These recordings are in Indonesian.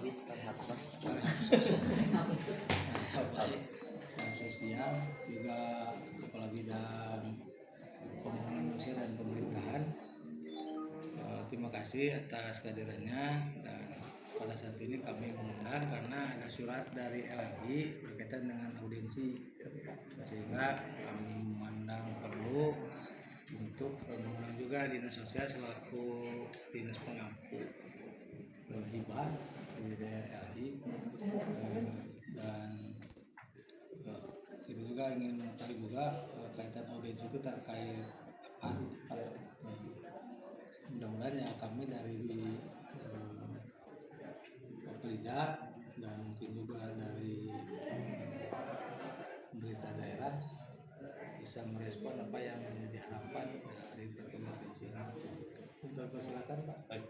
Kabit Hapsos dan sosial juga kepala bidang pembangunan manusia dan pemerintahan. Terima kasih atas kehadirannya, dan pada saat ini kami mengundang karena ada surat dari LRI berkaitan dengan audiensi, sehingga kami memandang perlu untuk mengundang juga dinas sosial selaku dinas pengampu hibah di daerah LRI, dan kita juga ingin mengetahui juga kaitan audiensi itu terkait apa. Mudah-mudahan ya kami dari Perida dan mungkin juga dari pemerintah daerah bisa merespon apa yang menjadi harapan dari pertemuan di sini. Untuk persilakan Pak.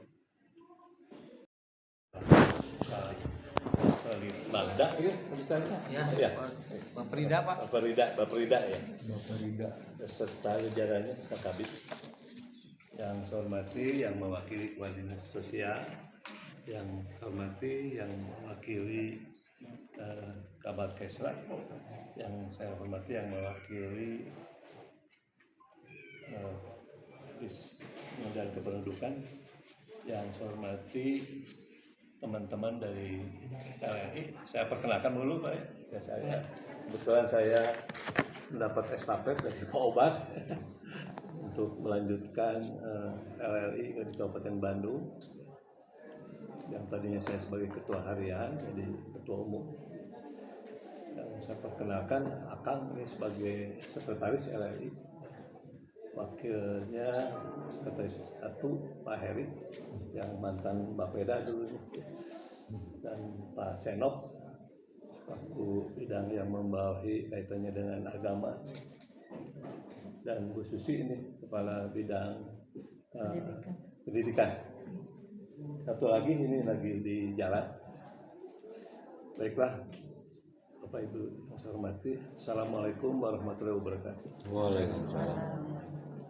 Bagda itu tulisannya. Ya. Pak Perida Pak. Pak Perida ya. Pak Perida beserta jajarannya Kabit. Yang saya hormati yang mewakili Kepala Dinas Sosial, yang hormati yang mewakili Kabar Kesra, yang saya hormati yang mewakili dan Kependudukan, yang saya hormati teman-teman dari LRI. Saya perkenalkan dulu Pak ya. Kebetulan saya mendapat estafet dari Pak Obar untuk melanjutkan LRI di Kabupaten Bandung, yang tadinya saya sebagai ketua harian jadi ketua umum. Yang saya perkenalkan Akang ini sebagai sekretaris LRI, wakilnya sekretaris 1 Pak Heri yang mantan Bapeda dulu, dan Pak Senop selaku bidang yang membawahi kaitannya dengan agama, dan Bu Susi ini kepala bidang pendidikan. Satu lagi ini lagi di jalan. Baiklah, Bapak Ibu yang saya hormati, Assalamualaikum warahmatullahi wabarakatuh. Waalaikumsalam.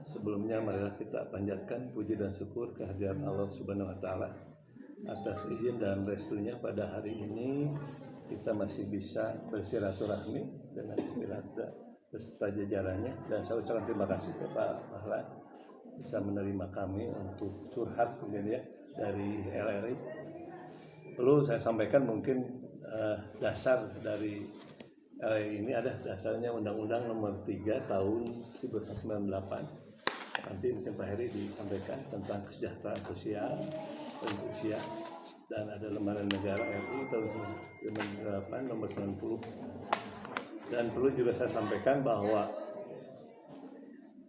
Sebelumnya marilah kita panjatkan puji dan syukur kehadiran Allah Subhanahu wa taala atas izin dan restunya pada hari ini kita masih bisa bersilaturahmi dengan beserta jajarannya, dan saya ucapkan terima kasih kepada Pak Mahlan bisa menerima kami untuk curhat mungkin ya dari LRI. Perlu saya sampaikan mungkin dasar dari LRI ini ada dasarnya Undang-Undang Nomor 3 Tahun 1998. Nanti mungkin Pak Heri disampaikan tentang kesejahteraan sosial dan usia, dan ada Lembaran Negara RI tahun 2008 nomor 90. Dan perlu juga saya sampaikan bahwa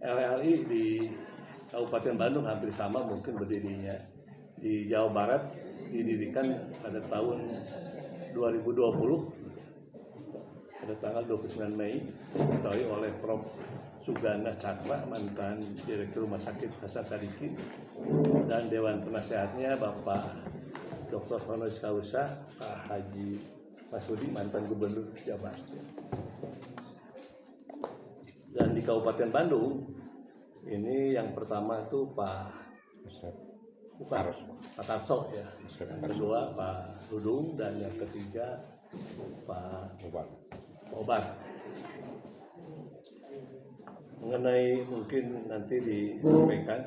LRI di Kabupaten Bandung hampir sama mungkin berdirinya. Di Jawa Barat didirikan pada tahun 2020 pada tanggal 29 Mei diketahui oleh Prof. Sugana Cakra, mantan Direktur Rumah Sakit Hasan Sadikin, dan Dewan Penasehatnya Bapak Dr. Honoris Causa Pak Haji Masudi, mantan Gubernur Jawa Barat. Dan di Kabupaten Bandung ini yang pertama itu Pak Tarso ya, yang kedua Pak Dudung, dan yang ketiga Pak Obar. Mengenai mungkin nanti disampaikan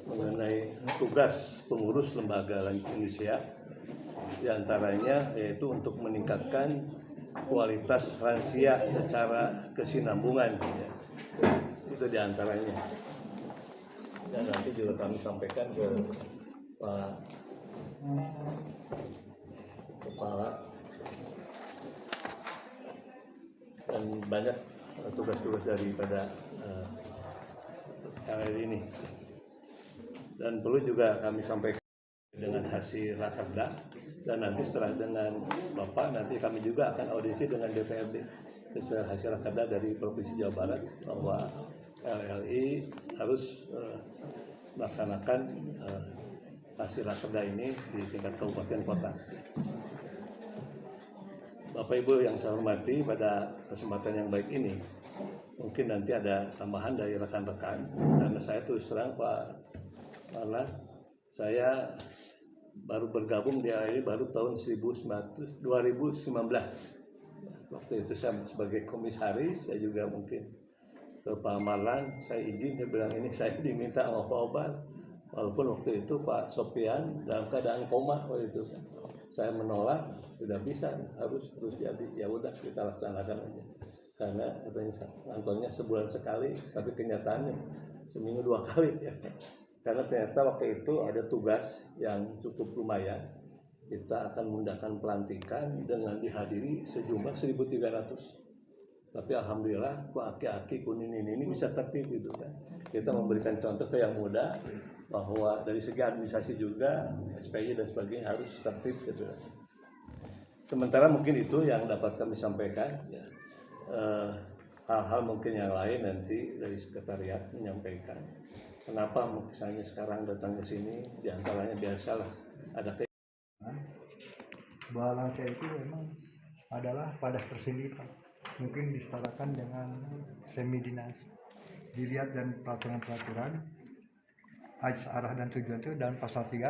mengenai tugas pengurus lembaga Indonesia, diantaranya yaitu untuk meningkatkan kualitas lansia secara kesinambungan ya. Itu diantaranya, dan nanti juga kami sampaikan ke Pak Kepala, dan banyak tugas-tugas daripada LRI ini. Dan perlu juga kami sampaikan dengan hasil rakerda, dan nanti setelah dengan Bapak nanti kami juga akan audisi dengan DPRD sesuai hasil rakerda dari Provinsi Jawa Barat bahwa LRI harus melaksanakan hasil rakerda ini di tingkat kabupaten kota. Bapak Ibu yang saya hormati, pada kesempatan yang baik ini mungkin nanti ada tambahan dari rekan-rekan, karena saya terus terang Pak Marlan, saya baru bergabung di LLI baru tahun 2019. Waktu itu saya sebagai komisaris, saya juga mungkin ke Pak Marlan, saya izin, dia bilang ini saya diminta sama Pak Obar. Walaupun waktu itu Pak Sofian dalam keadaan koma waktu itu, saya menolak, tidak bisa, harus jadi. Ya udah kita laksanakan aja. Karena katanya kantornya sebulan sekali, tapi kenyataannya seminggu 2 kali ya. Karena ternyata waktu itu ada tugas yang cukup lumayan. Kita akan mengadakan pelantikan dengan dihadiri sejumlah 1.300. Tapi alhamdulillah kok aki-aki kuning ini bisa tertib gitu kan. Kita memberikan contoh ke yang muda bahwa dari segi administrasi juga SPY dan sebagainya harus tertib gitu. Sementara mungkin itu yang dapat kami sampaikan ya. Hal-hal mungkin yang lain nanti dari sekretariat menyampaikan. Kenapa misalnya sekarang datang ke sini, diantaranya biasalah ada bahwa lansia itu memang adalah pada tersendiri, Pak. Mungkin disetarakan dengan semi dinas. Dilihat dan peraturan-peraturan arah dan tujuan itu dan pasal 3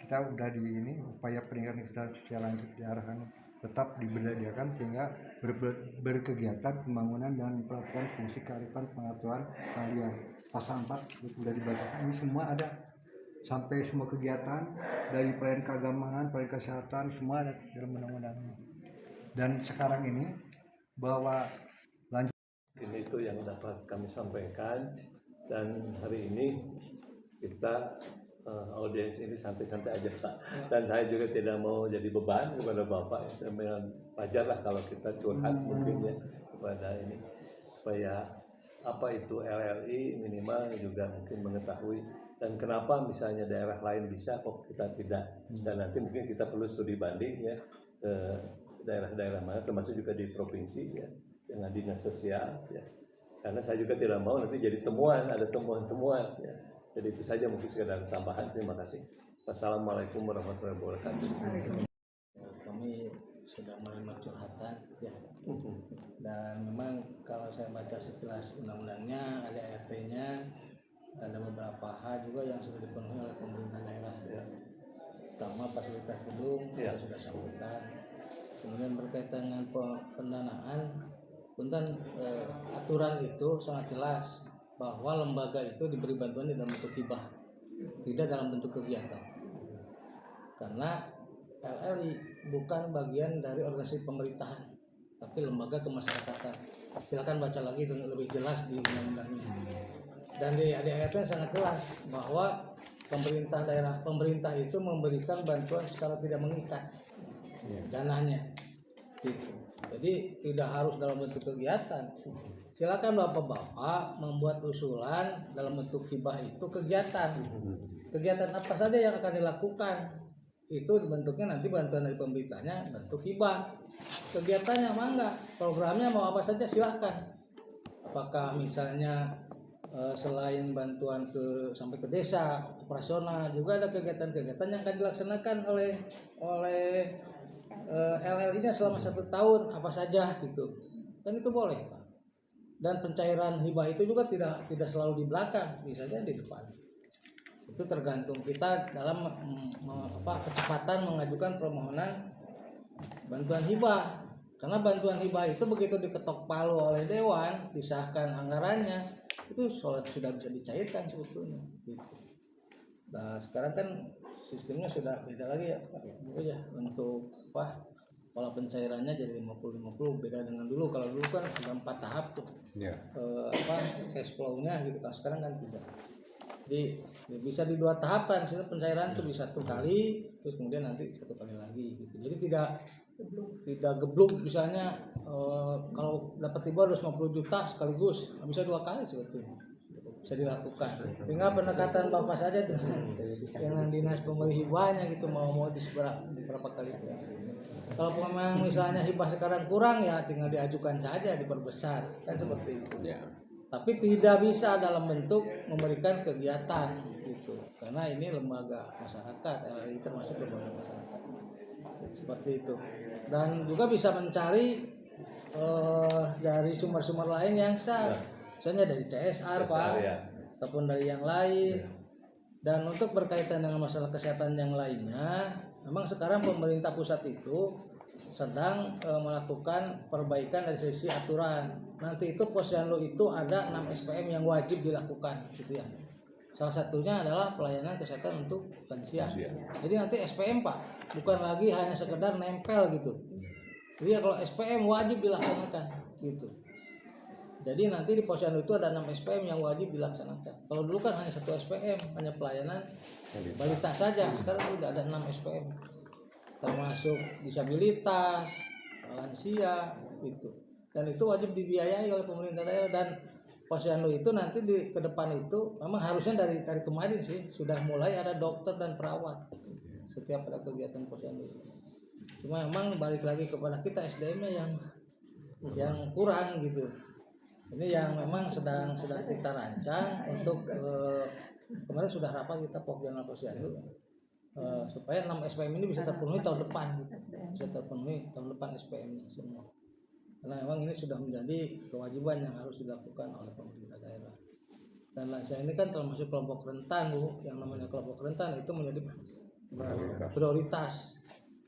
kita udah di ini upaya peningkatan kita sosial lanjut diarahkan tetap diberdayakan sehingga berkegiatan pembangunan dan pelatihan fungsi kearifan pengetahuan kalian. Pasal 4 sudah dibacakan, ini semua ada sampai semua kegiatan dari pelayanan keagamaan, pelayanan kesehatan semua ada dalam undang-undang. Dan sekarang ini bahwa lanjut ini itu yang dapat kami sampaikan, dan hari ini kita audiens ini santai-santai aja Pak. Dan saya juga tidak mau jadi beban kepada Bapak, wajar lah kalau kita curhat mungkin ya kepada ini, supaya apa itu LLI minimal juga mungkin mengetahui, dan kenapa misalnya daerah lain bisa kok kita tidak, dan nanti mungkin kita perlu studi banding ya ke daerah-daerah mana, termasuk juga di provinsi ya dengan dinas sosial ya, karena saya juga tidak mau nanti jadi temuan, ada temuan-temuan ya. Jadi itu saja mungkin sekedar tambahan. Terima kasih. Wassalamualaikum warahmatullahi wabarakatuh. Kami sudah menerima curhatan ya. Dan memang kalau saya baca sekilas undang-undangnya, ada RT-nya, ada beberapa hal juga yang sudah dipenuhi oleh pemerintah daerah ya. Pertama fasilitas gedung saya sudah sampaikan. Kemudian berkaitan dengan pendanaan, punten aturan itu sangat jelas bahwa lembaga itu diberi bantuan dalam bentuk hibah, tidak dalam bentuk kegiatan. Karena LLI bukan bagian dari organisasi pemerintahan, tapi lembaga kemasyarakatan. Silakan baca lagi itu lebih jelas di undang-undangnya. Dan di ADART sangat jelas bahwa pemerintah itu memberikan bantuan secara tidak mengikat dananya. Gitu. Jadi tidak harus dalam bentuk kegiatan. Silakan bapak-bapak membuat usulan dalam bentuk hibah itu kegiatan. Kegiatan apa saja yang akan dilakukan itu bentuknya nanti bantuan dari pemerintahnya bentuk hibah. Kegiatannya mangga, programnya mau apa saja silakan. Apakah misalnya selain bantuan sampai ke desa operasional, juga ada kegiatan-kegiatan yang akan dilaksanakan oleh LLI-nya selama 1 tahun apa saja gitu. Kan itu boleh, Pak. Dan pencairan hibah itu juga tidak selalu di belakang, bisa saja di depan. Itu tergantung kita dalam kecepatan mengajukan permohonan bantuan hibah. Karena bantuan hibah itu begitu diketok palu oleh dewan, disahkan anggarannya, itu sudah bisa dicairkan sebetulnya. Gitu. Nah sekarang kan sistemnya sudah beda lagi ya, Pak. Ya untuk pola pencairannya jadi 50-50, beda dengan dulu. Kalau dulu kan ada 4 tahap tuh. Yeah. Cash flow-nya gitu kan, sekarang kan tidak. Jadi bisa di 2 tahapan, sehingga pencairan tuh bisa 1 kali, terus kemudian nanti 1 kali lagi gitu. Jadi tidak gebluk, misalnya kalau dapat hibah 250 juta sekaligus, bisa 2 kali sebetulnya. Bisa dilakukan. Tinggal pendekatan Bapak saja dengan dinas pemberi hibahnya gitu, mau di berapa kali ya. Kalau memang misalnya hibah sekarang kurang ya tinggal diajukan saja, diperbesar kan seperti itu. Yeah. Tapi tidak bisa dalam bentuk memberikan kegiatan gitu, karena ini lembaga masyarakat, LLI termasuk lembaga masyarakat seperti itu. Dan juga bisa mencari dari sumber-sumber lain yang sah, misalnya dari CSR Pak, ya. Ataupun dari yang lain. Ya. Dan untuk berkaitan dengan masalah kesehatan yang lainnya, memang sekarang pemerintah pusat itu sedang melakukan perbaikan dari sisi aturan. Nanti itu Posyandu itu ada 6 SPM yang wajib dilakukan gitu ya. Salah satunya adalah pelayanan kesehatan untuk lansia. Jadi nanti SPM Pak, bukan lagi hanya sekedar nempel gitu. Jadi kalau SPM wajib dilaksanakan gitu. Jadi nanti di Posyandu itu ada 6 SPM yang wajib dilaksanakan. Kalau dulu kan hanya 1 SPM, hanya pelayanan balita saja. Sekarang sudah ada 6 SPM. Termasuk disabilitas, lansia gitu. Dan itu wajib dibiayai oleh pemerintah daerah. Dan Posyandu itu nanti ke depan itu memang harusnya dari kemarin sih sudah mulai ada dokter dan perawat setiap ada kegiatan Posyandu. Cuma memang balik lagi kepada kita SDM-nya yang kurang gitu. Ini yang memang sedang kita rancang untuk kemarin sudah rapat kita Pokjanal Posyandu supaya 6 SPM ini bisa terpenuhi tahun depan gitu. Bisa terpenuhi tahun depan SPM-nya semua. Karena memang ini sudah menjadi kewajiban yang harus dilakukan oleh pemerintah daerah. Dan lansia ini kan termasuk kelompok rentan Bu, yang namanya kelompok rentan itu menjadi prioritas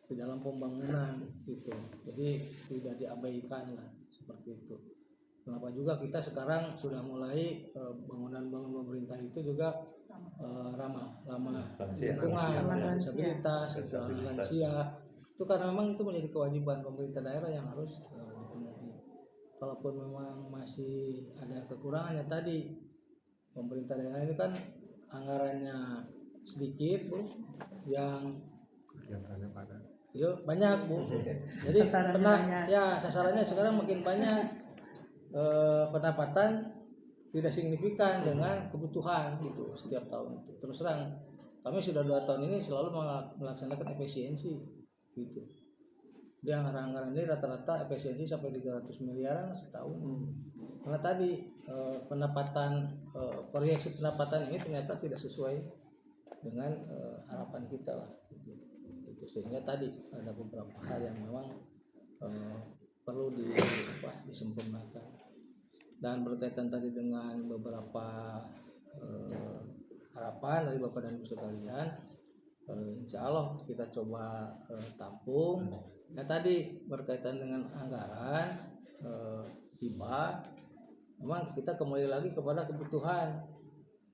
di dalam pembangunan gitu. Jadi tidak diabaikan lah seperti itu. Kenapa juga kita sekarang sudah mulai bangunan-bangunan pemerintah itu juga ramah lingkungan, disabilitas, lansia. Itu karena memang itu menjadi kewajiban pemerintah daerah yang harus dipenuhi. Kalaupun memang masih ada kekurangannya tadi, pemerintah daerah ini kan anggarannya sedikit Bu, yang banyak Bu. Jadi sasarannya sekarang makin banyak. Pendapatan tidak signifikan dengan kebutuhan gitu setiap tahun itu. Terus terang kami sudah 2 tahun ini selalu melaksanakan efisiensi gitu. Di anggaran ini rata-rata efisiensi sampai 300 miliaran setahun. Karena tadi pendapatan proyeksi pendapatan ini ternyata tidak sesuai dengan harapan kita lah. Gitu. Sehingga tadi ada beberapa hal yang memang perlu disempurnakan. Dan berkaitan tadi dengan beberapa harapan dari Bapak dan Ibu sekalian, insya Allah kita coba tampung. Nah tadi berkaitan dengan anggaran hibah, memang kita kembali lagi kepada kebutuhan.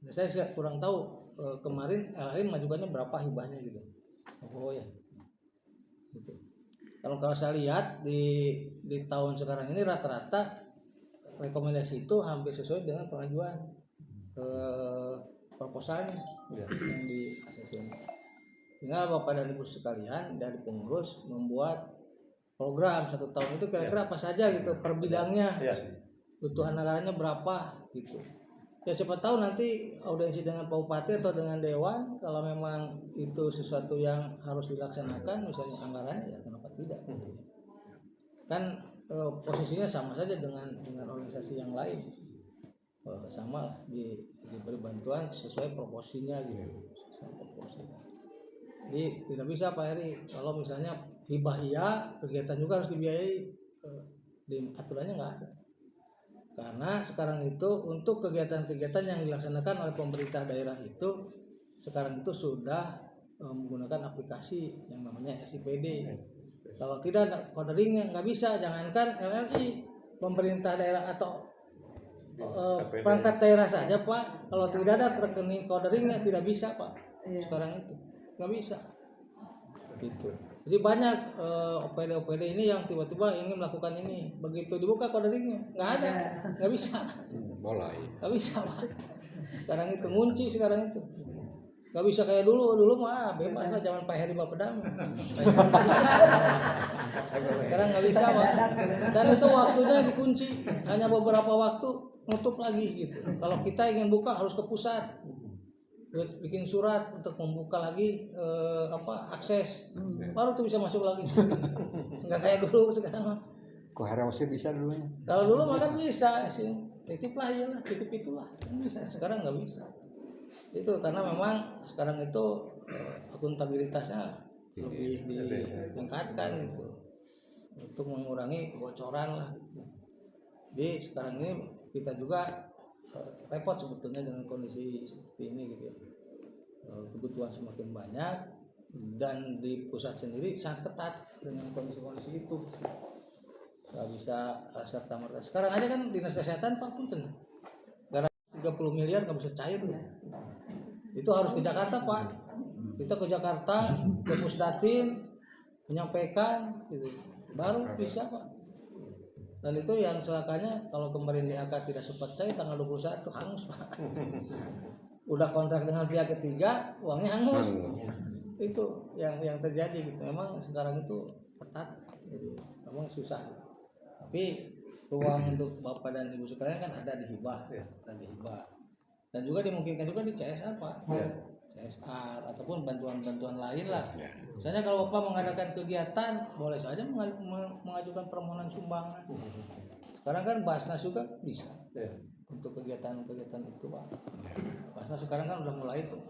Nah, saya kurang tahu kemarin LHI mengajukannya berapa hibahnya gitu. Oh ya, gitu. Kalau saya lihat di tahun sekarang ini rata-rata rekomendasi itu hampir sesuai dengan pengajuan proposalnya yang di ACC. Tinggal Bapak dan Ibu sekalian dari pengurus membuat program 1 tahun itu kira-kira apa saja gitu per bidangnya, kebutuhan anggarannya berapa gitu. Ya siapa tahu nanti audiensi dengan Pak Bupati atau dengan Dewan, kalau memang itu sesuatu yang harus dilaksanakan, misalnya anggarannya, ya kenapa tidak? Kan posisinya sama saja dengan organisasi yang lain, sama lah diberi bantuan sesuai proporsinya gitu, Jadi tidak bisa Pak Heri kalau misalnya hibah iya, kegiatan juga harus dibiayai, di aturannya nggak ada. Karena sekarang itu untuk kegiatan-kegiatan yang dilaksanakan oleh pemerintah daerah itu sekarang itu sudah menggunakan aplikasi yang namanya SIPD. Kalau tidak codering nggak bisa, jangankan LLI, pemerintah daerah atau perangkat daerah saja Pak, kalau tidak ada rekening coderingnya tidak bisa Pak. Sekarang itu nggak bisa. Gitu. Jadi banyak OPD ini yang tiba-tiba ingin melakukan ini, begitu dibuka coderingnya nggak ada, nggak bisa. Nggak bisa Pak. Sekarang itu ngunci sekarang itu. Gak bisa kayak dulu mah bebas lah zaman Pak Heri Bapedang. Sekarang nggak bisa Pak. Dan itu waktunya dikunci, hanya beberapa waktu nutup lagi gitu. Kalau kita ingin buka harus ke pusat, bikin surat untuk membuka lagi akses, baru tuh bisa masuk lagi. Nggak kayak dulu sekarang mah. Kok harusnya bisa dulu? Kalau dulu mah kan bisa sih, titip lah ya lah, titip itulah kan bisa. Sekarang nggak bisa. Itu karena memang sekarang itu akuntabilitasnya lebih ditingkatkan gitu untuk mengurangi kebocoran lah gitu. Jadi sekarang ini kita juga repot sebetulnya dengan kondisi seperti ini gitu ya. kebutuhan semakin banyak dan di pusat sendiri sangat ketat dengan kondisi-kondisi itu. Nggak bisa serta merta. Sekarang aja kan dinas kesehatan Pak Punten, gara 30 miliar nggak bisa cair. Itu harus ke Jakarta Pak. Kita ke Jakarta, ke Pusdatin, menyampaikan, gitu. Baru bisa Pak. Dan itu yang celakanya kalau kemarin DAK tidak sempat cair tanggal 21 hangus Pak. Udah kontrak dengan pihak ketiga, uangnya hangus. Itu yang terjadi gitu. Memang sekarang itu ketat, jadi memang susah. Tapi ruang untuk Bapak dan Ibu sekalian kan ada di hibah, dan juga dimungkinkan juga di CSR Pak. CSR ataupun bantuan-bantuan lain lah. Misalnya kalau Bapak mengadakan kegiatan, boleh saja mengajukan permohonan sumbangan. Sekarang kan Basnas juga bisa untuk kegiatan-kegiatan itu Pak. Basnas sekarang kan udah mulai tuh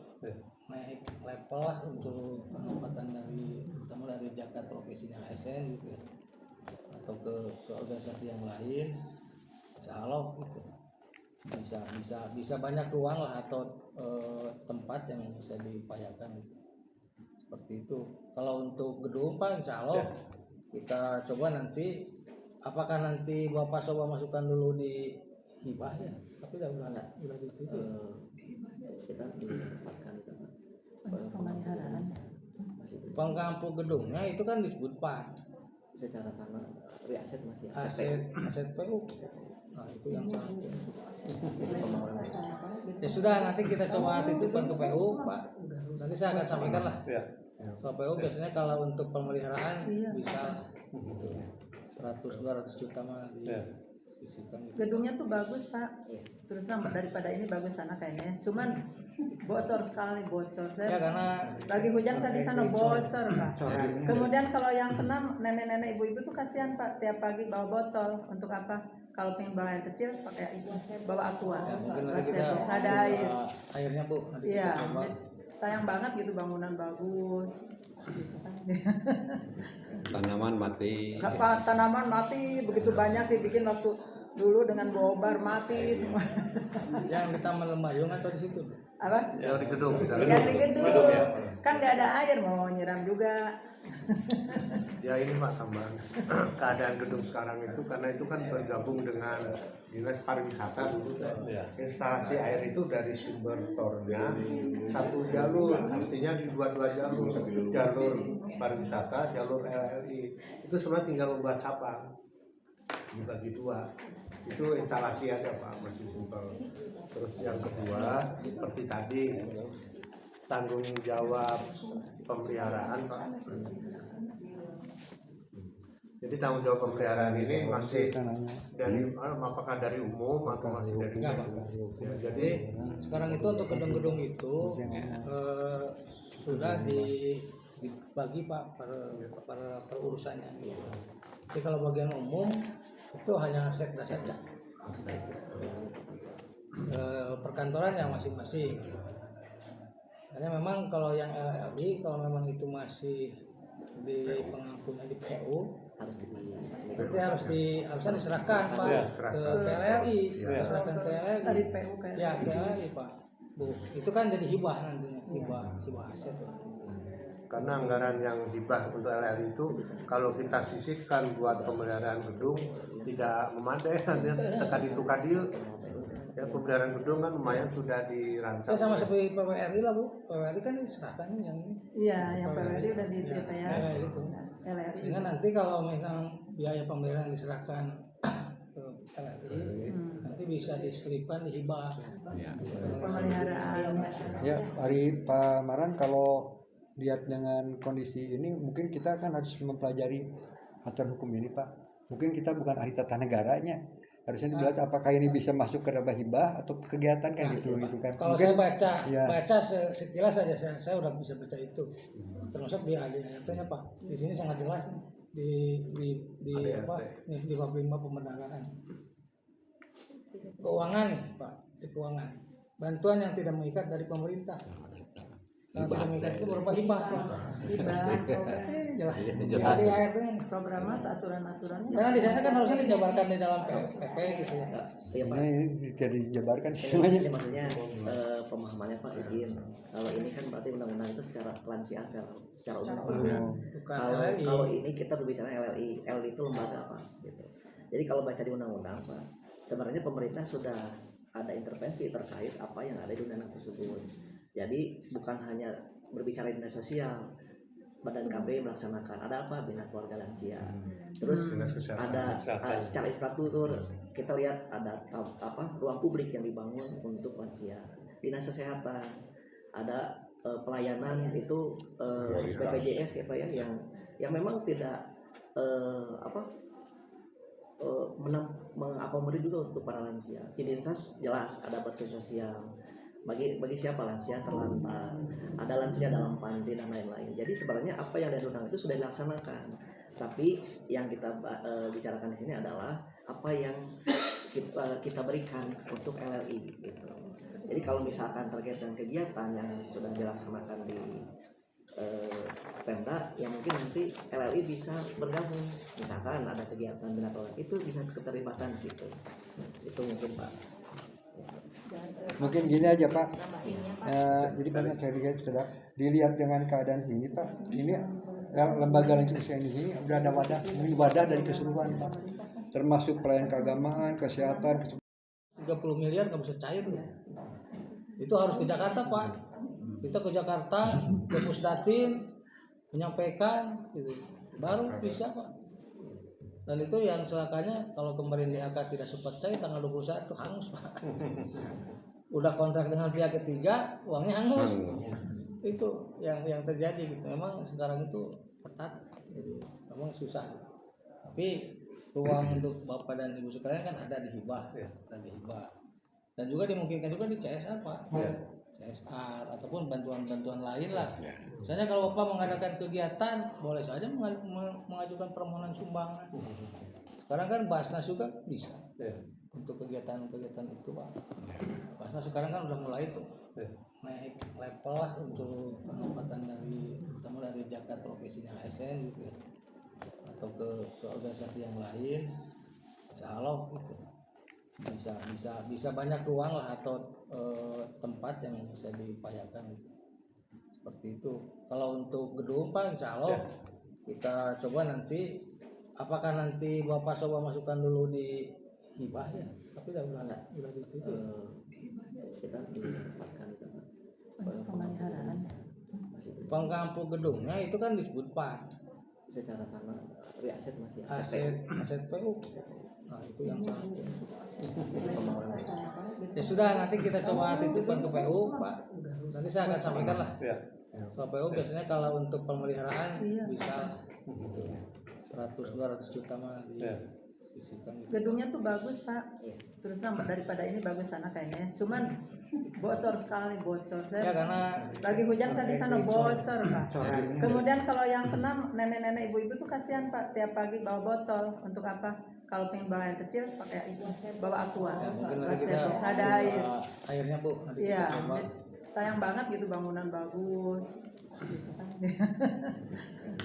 naik level lah untuk pendapatan terutama dari zakat profesinya ASN gitu ya, atau ke organisasi yang lain. Insya Allah gitu. Bisa banyak ruang lah atau tempat yang bisa diupayakan gitu. Seperti itu. Kalau untuk gedung Pak, insya Allah kita coba nanti, apakah nanti Bapak coba masukkan dulu di hibah ya? Tapi udah ditutup. Kita ditempatkan itu pemeliharaan. Pengkampung gedungnya itu kan disebut Pak secara tanah aset masih aset PU. Nah itu yang salah. pembangunan. Ya sudah, nanti kita coba titipkan ke PU Pak. Nanti saya akan sampaikan lah. Ke PU biasanya kalau untuk pemeliharaan bisa gitu. 100-200 juta mah disisihkan gitu. Gedungnya tuh bagus Pak, terus terang daripada ini bagus sana kayaknya. Cuman bocor sekali, bocor. Ya Saya karena lagi hujan saya di sana bocor Pak. Kemudian kalau yang kena nenek-nenek ibu-ibu tuh kasihan Pak, tiap pagi bawa botol untuk apa? Kalau pengen bawa yang kecil pakai itu, bawa aqua. ya, mungkin nanti kita Ada air. airnya Bu, nanti Iya, kita coba. sayang banget gitu bangunan bagus. Gitu kan. Tanaman mati. Apa tanaman mati begitu banyak dibikin waktu dulu dengan bobar mati semua. Yang di Taman Lembayung atau di situ? Apa? Yang di gedung. Yang di gedung kan nggak ada air, mau nyiram juga. Ya ini Pak tambahan keadaan gedung sekarang itu karena itu kan bergabung dengan dinas pariwisata dulu kan. Instalasi air itu dari sumber tornya satu jalur, artinya di dua jalur pariwisata, jalur LLI itu semua tinggal membuat cabang dibagi dua. Itu instalasi aja Pak, masih simpel. Terus yang kedua seperti tadi tanggung jawab pemeliharaan Pak. Jadi tanggung jawab pemeliharaan ini masih dari apakah dari umum atau masih dari Enggak, ya, Jadi sekarang itu untuk gedung-gedung itu sudah dibagi Pak per urusannya. Gitu. Jadi kalau bagian umum itu hanya sekda saja. Perkantoran yang masing-masing. Hanya memang kalau yang LLI kalau memang itu masih di pengampunnya di PU berarti harusnya diserahkan Pak ke LLI, diserahkan ke LLI. Dari PU kayak. Ya ke LLI Pak. Bu, itu kan jadi hibah nantinya, hibah aset. karena anggaran yang hibah untuk LLI itu kalau kita sisihkan buat pemeliharaan gedung tidak memadai, hanya tekan itu kadil. Ya pemeliharaan gedung kan lumayan sudah dirancang. Ya sama seperti PWRI lah Bu, PWRI kan diserahkan yang ini. Iya, yang PWRI udah di DPR. Ya, itu. LRI. Sehingga nanti kalau memang biaya pemeliharaan diserahkan ke LRI, nanti bisa diselipkan di hibah. Pemeliharaan. Ya, hari Pak Maran kalau lihat dengan kondisi ini mungkin kita kan harus mempelajari aturan hukum ini Pak. Mungkin kita bukan ahli tata negaranya. Harusnya dilihat apakah ini bisa masuk ke ranah hibah atau kegiatan kan gitu kan. Kalau mungkin, saya baca sekilas saja saya udah bisa baca itu. Termasuk di ADRT-nya Pak. Di sini sangat jelas nih di apa nih di bab 5 pembenaran. Keuangan Pak, di keuangan. Bantuan yang tidak mengikat dari pemerintah. Karena tidak mengikat itu berupa hibah. Hibah, Jelas. Jelas. Di ART program mas aturan-aturannya. karena di sana kan harusnya dijabarkan di dalam PP gitu ya. Iya Pak. Nah, ini jadi dijabarkan Ini semuanya. maksudnya pemahamannya Pak izin. Kalau ini kan berarti undang-undang itu secara kelansian secara umum. Bukan Kalau LLI. ini kita berbicara LLI, LLI itu lembaga apa gitu. Jadi kalau baca di undang-undang Pak, sebenarnya pemerintah sudah ada intervensi terkait apa yang ada di undang-undang tersebut. Jadi bukan hanya berbicara dinas sosial, Badan KB melaksanakan ada apa bina keluarga lansia. Terus Dinas kesehatan. ada secara infrastruktur kita lihat ada ruang publik yang dibangun untuk lansia. Dinas kesehatan ada pelayanan itu BPJS ya Pak ya yang memang tidak mengakomodir juga untuk para lansia. Dinas jelas ada bakti sosial bagi siapa lansia terlantar, ada lansia dalam panti dan lain-lain. Jadi sebenarnya apa yang ada di undang itu sudah dilaksanakan. Tapi yang kita bicarakan di sini adalah apa yang kita berikan untuk LLI gitu. Jadi kalau misalkan terkait dengan kegiatan yang sudah dilaksanakan di Pemda, yang mungkin nanti LLI bisa bergabung. Misalkan ada kegiatan binatang itu bisa keterlibatan di situ. Itu mungkin Pak. Mungkin gini aja Pak. Jadi banyak saya lihat sudah dilihat dengan keadaan ini Pak. Ini lembaga lansia ini sini udah ada wadah dari keseluruhan Pak. Termasuk pelayanan keagamaan, kesehatan. 30 miliar nggak bisa cair loh. Itu harus ke Jakarta Pak. Kita ke Jakarta, ke Pusdatin, menyampaikan, gitu. Baru bisa Pak. Dan itu yang celakanya kalau kemarin DAK tidak sempat cair tanggal 21 hangus Pak. Udah kontrak dengan pihak ketiga, uangnya hangus. Itu yang terjadi gitu. Memang sekarang itu ketat, jadi memang susah. Tapi ruang untuk Bapak dan Ibu sekalian kan ada di hibah, dan juga dimungkinkan juga di CSR Pak. CSR ataupun bantuan-bantuan lain lah. Misalnya kalau Bapak mengadakan kegiatan, boleh saja mengajukan permohonan sumbangan. Sekarang kan Basnas juga bisa untuk kegiatan-kegiatan itu Pak. Basnas sekarang kan udah mulai tuh naik level lah untuk pendapatan terutama dari zakat profesinya ASN gitu ya, atau ke organisasi yang lain. Insya Allah gitu. Bisa banyak ruang lah atau tempat yang bisa diupayakan gitu. Seperti itu. Kalau untuk gedung Pak, Insya Allah kita coba nanti. Apakah nanti Bapak coba masukkan dulu di hibah ya? Tapi udah di situ. Kita ditempatkan itu Pak. Pemeliharaan. Pengkampung gedungnya itu kan disebut Pak. Secara tanah aset masih Aset PU. Nah itu yang salah. pembangunan. Ya sudah, nanti kita coba titipkan ke PU Pak. Nanti saya akan sampaikan lah. Ke PU biasanya kalau untuk pemeliharaan bisa gitu. 100-200 juta mah disisihkan gitu. Gedungnya tuh bagus Pak. Terus daripada ini bagus sana kayaknya. Cuman bocor sekali Saya Ya karena lagi hujan saya di sana bocor Pak. Kemudian kalau yang senam nenek-nenek ibu-ibu tuh kasihan Pak, tiap pagi bawa botol untuk apa? Kalau pengen bawa yang kecil pakai itu, bawa aqua. ya, mungkin nanti kita ada air. airnya Bu nanti Iya. kita coba. Sayang banget gitu bangunan bagus. Gitu kan.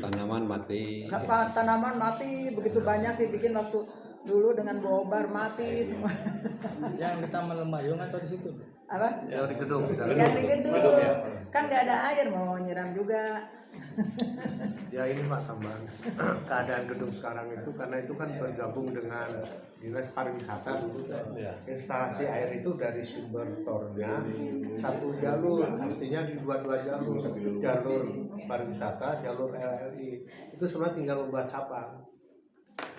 Tanaman mati. Tanaman mati begitu banyak dibikin waktu dulu dengan bobar mati semua. Yang di Taman Lembayung atau di situ? Apa? Yang di gedung. Yang di gedung. Kan nggak ada air mau nyiram juga. Ya ini Pak tambahan keadaan gedung sekarang itu karena itu kan bergabung dengan dinas pariwisata dulu. Instalasi air itu dari sumber tornya satu jalur, artinya di dua jalur pariwisata, jalur LLI itu semua tinggal membuat cabang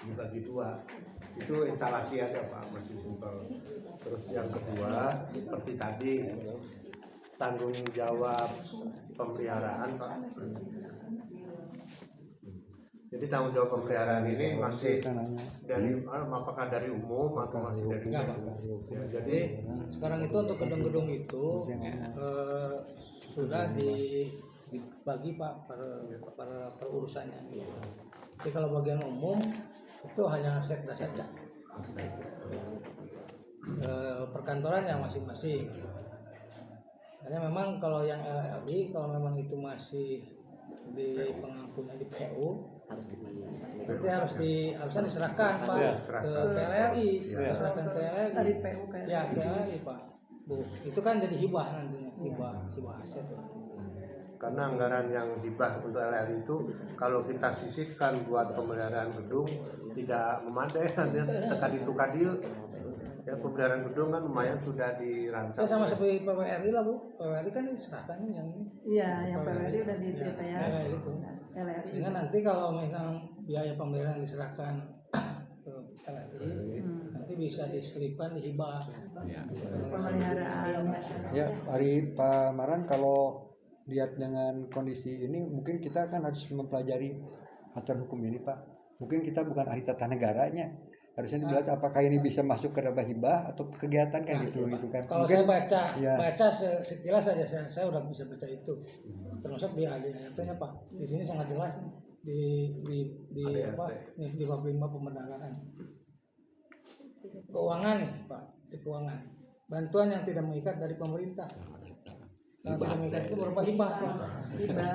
dibagi dua. Itu instalasi aja Pak, masih simpel. Terus yang kedua seperti tadi tanggung jawab pemeliharaan Pak. Jadi tanggung jawab pemeliharaan ini masih dari apakah dari umum atau masih dari Enggak, ya, Jadi sekarang itu untuk gedung-gedung itu sudah dibagi Pak per urusannya. Jadi kalau bagian umum itu hanya sekda saja. Perkantoran yang masing-masing. Hanya memang kalau yang LLI kalau memang itu masih di pengampunnya di PU harus berarti harusnya diserahkan Pak Ya, ke LLI, Ya. diserahkan ke LLI. Dari PU ke Ya ke LLI Pak. Bu, itu kan jadi hibah nantinya, hibah aset. Karena anggaran yang hibah untuk LLI itu kalau kita sisihkan buat pemeliharaan gedung tidak memadai, nanti tekan itu kadil ya, pemeliharaan gedung kan lumayan sudah dirancang. Ya sama seperti PWRI lah Bu, PWRI kan diserahkan yang ini. Iya, yang PWRI udah di Ya, ya. kayak gitu. LRI. Sehingga nanti kalau memang biaya pemeliharaan diserahkan ke LLI, nanti bisa diselipkan di hibah. Pemeliharaan. Ya, Pak Maran, kalau lihat dengan kondisi ini mungkin kita kan harus mempelajari aturan hukum ini Pak. Mungkin kita bukan ahli tata negaranya, harusnya dilihat apakah ini bisa masuk ke ranah hibah atau kegiatan kan gitu kan. Kalau Mungkin, saya ya. baca sekilas saja saya udah bisa baca itu. Termasuk di ADRT-nya Pak. Di sini sangat jelas nih di apa? Di bab 5 pembenaran. Keuangan nih Pak, di keuangan. Bantuan yang tidak mengikat dari pemerintah. Yang tidak mengikat itu berupa hibah. Hibah.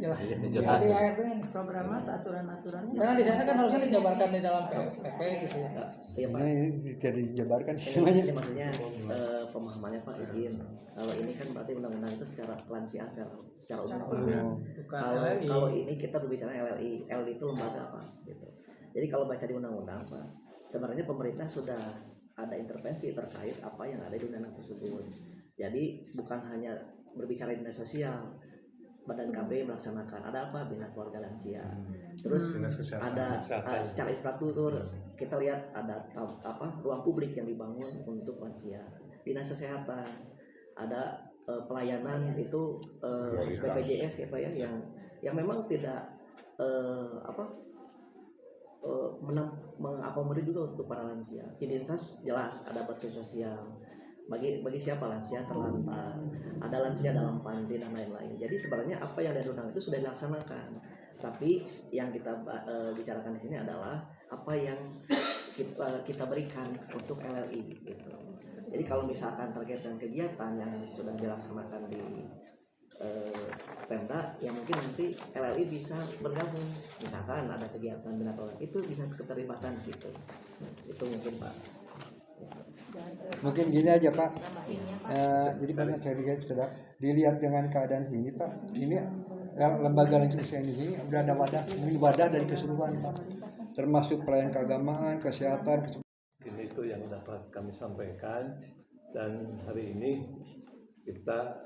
Jelas. Jelas. Di ADRT-nya. Programnya aturan-aturannya. Karena di sana kan harusnya dijabarkan di dalam PP gitu ya. Iya Pak. ini tidak dijabarkan Ini semuanya. maksudnya pemahamannya Pak izin. Kalau ini kan berarti undang-undang itu secara lansia secara umum. Pak. Bukan Kalau LLI. kalau ini kita berbicara LLI, LLI itu lembaga apa gitu. Jadi kalau baca di undang-undang Pak, sebenarnya pemerintah sudah ada intervensi terkait apa yang ada di undang-undang tersebut. Jadi bukan hanya berbicara dinas sosial, Badan KB melaksanakan ada apa bina keluarga lansia. Terus Dinas kesehatan. ada secara infrastruktur kita lihat ada ruang publik yang dibangun untuk lansia. Dinas kesehatan ada pelayanan itu BPJS ya Pak ya yang memang tidak mengakomodir juga untuk para lansia. Dinas jelas ada bakti sosial bagi siapa lansia terlantar, ada lansia dalam panti dan lain-lain. Jadi sebenarnya apa yang ada di undang itu sudah dilaksanakan. Tapi yang kita bicarakan di sini adalah apa yang kita berikan untuk LLI gitu. Jadi kalau misalkan terkait dengan kegiatan yang sudah dilaksanakan di Pemda, yang mungkin nanti LLI bisa bergabung. Misalkan ada kegiatan bina keluarga itu bisa keterlibatan di situ. Itu mungkin Pak. Mungkin gini aja Pak. Jadi karena saya lihat sudah dilihat dengan keadaan ini Pak, ini lembaga lansia di sini udah ada wadah dari keseluruhan Pak, termasuk pelayanan keagamaan, kesehatan. Ini itu yang dapat kami sampaikan, dan hari ini kita